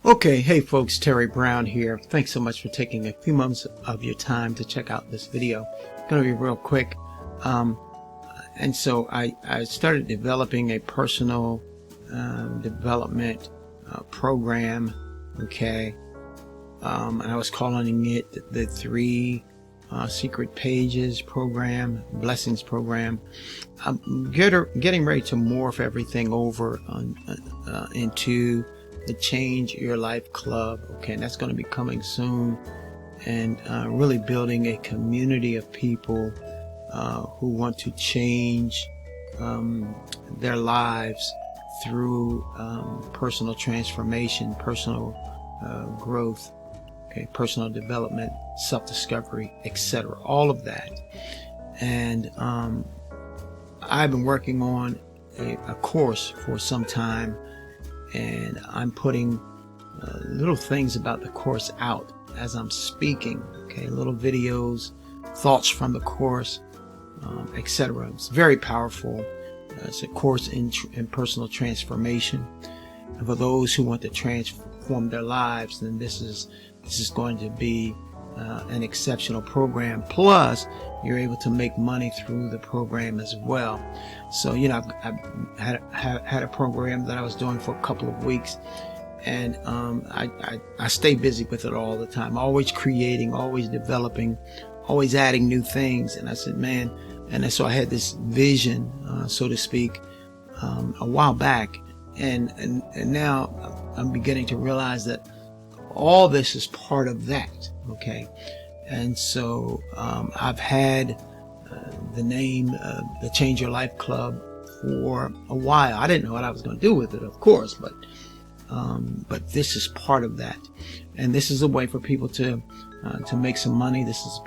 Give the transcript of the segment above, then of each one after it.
Okay, hey folks, Terry Brown here. Thanks so much for taking a few moments of your time to check out this video. It's going to be real quick. And so I started developing a personal development program, okay? And I was calling it the 3 Secret Pages program, Blessings program. I'm getting ready to morph everything over into the Change Your Life Club, okay? And that's going to be coming soon, and really building a community of people who want to change their lives through personal transformation, personal growth, okay, personal development, self-discovery, etc. All of that. And I've been working on a course for some time, and I'm putting little things about the course out as I'm speaking, okay, little videos, thoughts from the course, etc. It's very powerful. It's a course in personal transformation, and for those who want to transform their lives, then this is going to be an exceptional program. Plus, you're able to make money through the program as well. So, you know, I've had a program that I was doing for a couple of weeks, and I stay busy with it all the time, always creating, always developing, always adding new things. And I said, man, and so I had this vision, so to speak, a while back, and now I'm beginning to realize that all this is part of that, okay? And so I've had the name the Change Your Life Club for a while. I didn't know what I was going to do with it, of course, but this is part of that, and this is a way for people to make some money. This is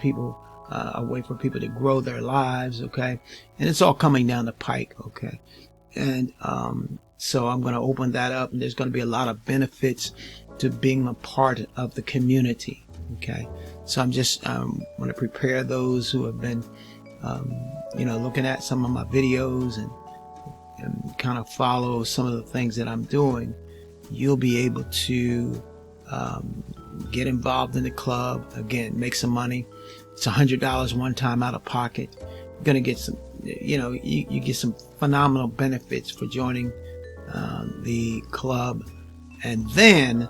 a way for people to grow their lives, okay? And it's all coming down the pike, okay? And so I'm going to open that up, and there's going to be a lot of benefits to being a part of the community, okay? So I'm just want to prepare those who have been you know, looking at some of my videos and kind of follow some of the things that I'm doing. You'll be able to get involved in the club, again, make some money. It's $100 one time out of pocket. You're gonna get some, you know, you get some phenomenal benefits for joining the club. And then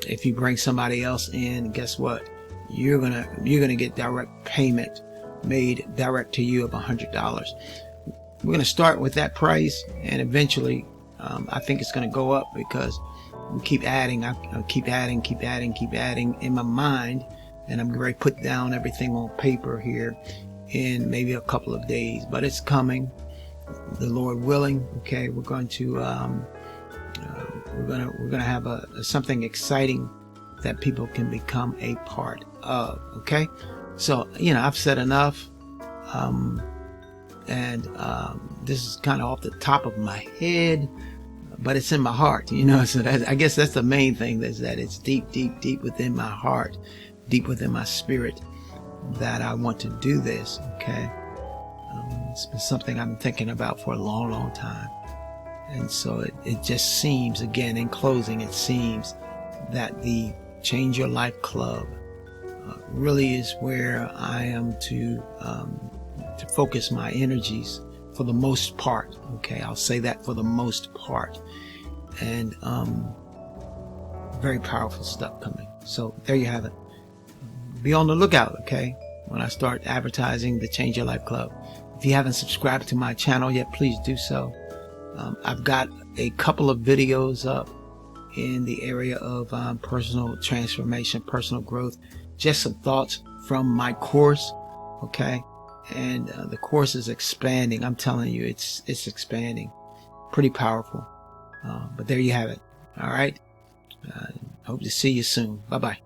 if you bring somebody else in, guess what? You're gonna get direct payment made direct to you of $100. We're gonna start with that price, and eventually I think it's gonna go up, because we keep adding. I keep adding in my mind, and I'm ready to put down everything on paper here in maybe a couple of days. But it's coming, the Lord willing. Okay, we're going to we're gonna have something exciting that people can become a part of. Okay, so you know, I've said enough, and this is kind of off the top of my head, but it's in my heart, you know. So I guess that's the main thing, is that it's deep within my heart, deep within my spirit, that I want to do this, okay? It's been something I've been thinking about for a long time. And so it just seems, again, in closing, it seems that the Change Your Life Club really is where I am to focus my energies for the most part, okay? I'll say that, for the most part. And very powerful stuff coming. So there you have it. Be on the lookout, okay, when I start advertising the Change Your Life Club. If you haven't subscribed to my channel yet, please do so. I've got a couple of videos up in the area of personal transformation, personal growth, just some thoughts from my course, okay? And the course is expanding. I'm telling you, it's expanding. Pretty powerful. But there you have it. All right. Hope to see you soon. Bye-bye.